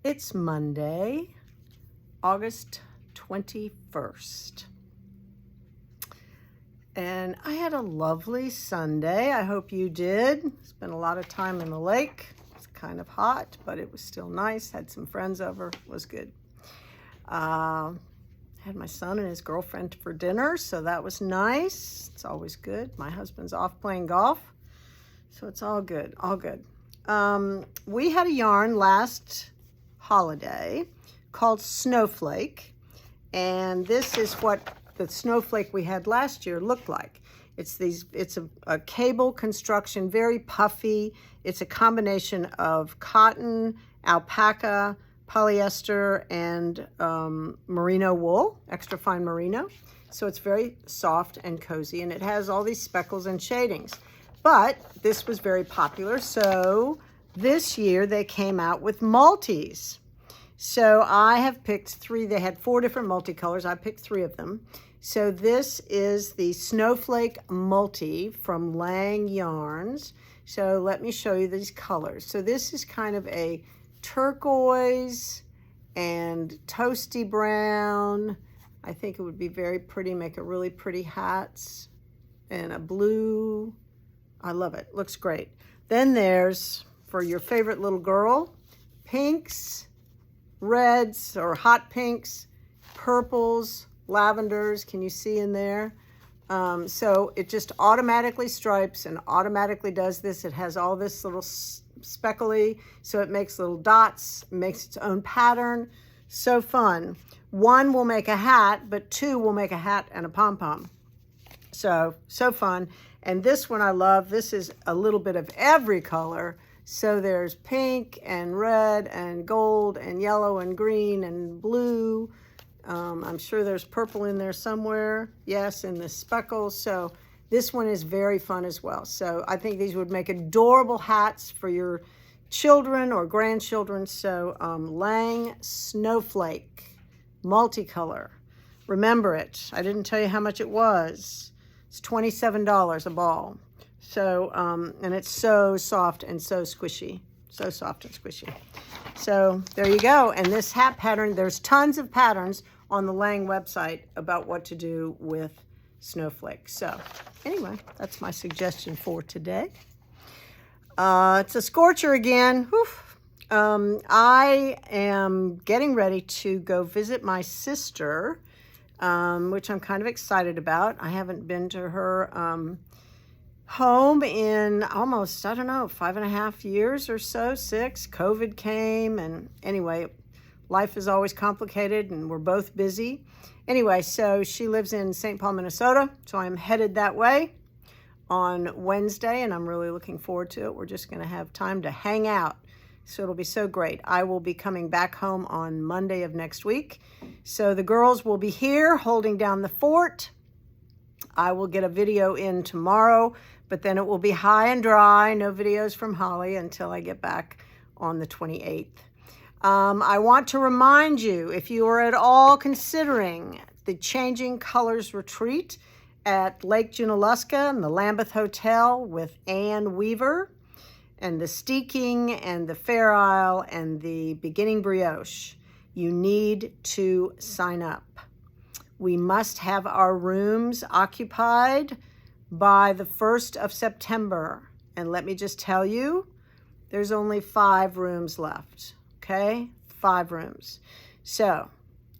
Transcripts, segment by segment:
It's Monday, August 21st. And I had a lovely Sunday. I hope you did. Spent a lot of time in the lake. It's kind of hot, but it was still nice. Had some friends over. It was good. Had my son and his girlfriend for dinner, so that was nice. It's always good. My husband's off playing golf, so it's all good, all good. We had a yarn last holiday called Snowflake, and this is what the snowflake we had last year looked like. It's a cable construction, very puffy. It's a combination of cotton, alpaca, polyester, and merino wool, extra fine merino. So it's very soft and cozy, and it has all these speckles and shadings. But this was very popular, so this year they came out with multis. So I have picked three. They had 4 different multicolors. I picked 3 of them. So this is the Snowflake Multi from Lang Yarns. So let me show you these colors. So this is kind of a turquoise and toasty brown. I think it would be very pretty, make a really pretty hats. And a blue. I love it. Looks great. Then there's, for your favorite little girl, pinks, reds or hot pinks, purples, lavenders. Can you see in there? So it just automatically stripes and automatically does this. It has all this little speckly, so it makes little dots, makes its own pattern. So fun. 1 will make a hat, but 2 will make a hat and a pom-pom. So fun. And this one I love. This is a little bit of every color. So there's pink and red and gold and yellow and green and blue. I'm sure there's purple in there somewhere. Yes, and the speckles. So this one is very fun as well. So I think these would make adorable hats for your children or grandchildren. So Lang Snowflake, multicolor. Remember it. I didn't tell you how much it was. It's $27 a ball. So, and it's so soft and so squishy. So soft and squishy. So there you go. And this hat pattern, there's tons of patterns on the Lang website about what to do with Snowflake. So anyway, that's my suggestion for today. It's a scorcher again. Whew. I am getting ready to go visit my sister, which I'm kind of excited about. I haven't been to her home in almost, I don't know, 5.5 years or so, 6. COVID came, and anyway, life is always complicated and we're both busy. Anyway, so she lives in St. Paul, Minnesota, so I'm headed that way on Wednesday, and I'm really looking forward to it. We're just going to have time to hang out, so it'll be so great. I will be coming back home on Monday of next week, so the girls will be here holding down the fort. I will get a video in tomorrow, but then it will be high and dry. No videos from Holly until I get back on the 28th. I want to remind you, if you are at all considering the Changing Colors Retreat at Lake Junaluska and the Lambeth Hotel with Ann Weaver, and the Steeking and the Fair Isle and the Beginning Brioche, you need to sign up. We must have our rooms occupied by the 1st of September. And let me just tell you, there's only 5 rooms left, okay? 5 rooms. So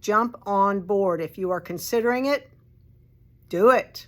jump on board. If you are considering it, do it.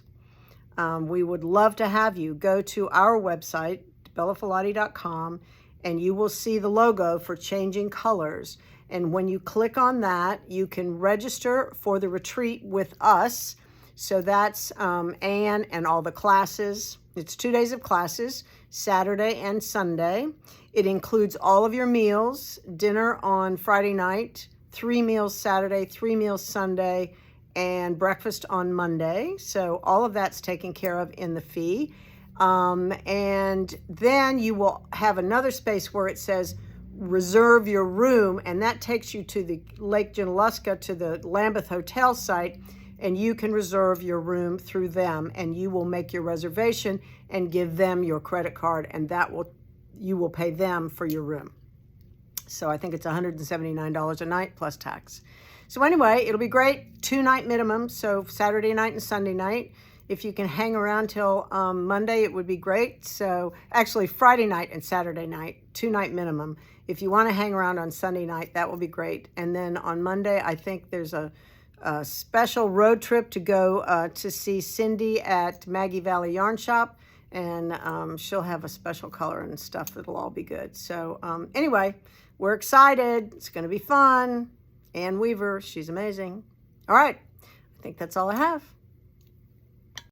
We would love to have you. Go to our website, bellafilati.com, and you will see the logo for Changing Colors. And when you click on that, you can register for the retreat with us. So that's Anne and all the classes. It's 2 days of classes, Saturday and Sunday. It includes all of your meals, dinner on Friday night, 3 meals Saturday, 3 meals Sunday, and breakfast on Monday. So all of that's taken care of in the fee. And then you will have another space where it says reserve your room, and that takes you to the Lake Junaluska, to the Lambeth Hotel site, and you can reserve your room through them, and you will make your reservation and give them your credit card, and you will pay them for your room. So I think it's $179 a night plus tax. So anyway, it'll be great. 2-night minimum. So Saturday night and Sunday night. If you can hang around till Monday, it would be great. So actually Friday night and Saturday night, 2-night minimum. If you want to hang around on Sunday night, that will be great. And then on Monday, I think there's a special road trip to go to see Cindy at Maggie Valley Yarn Shop. And she'll have a special color and stuff that'll all be good. So anyway, we're excited. It's going to be fun. Ann Weaver, she's amazing. All right, I think that's all I have.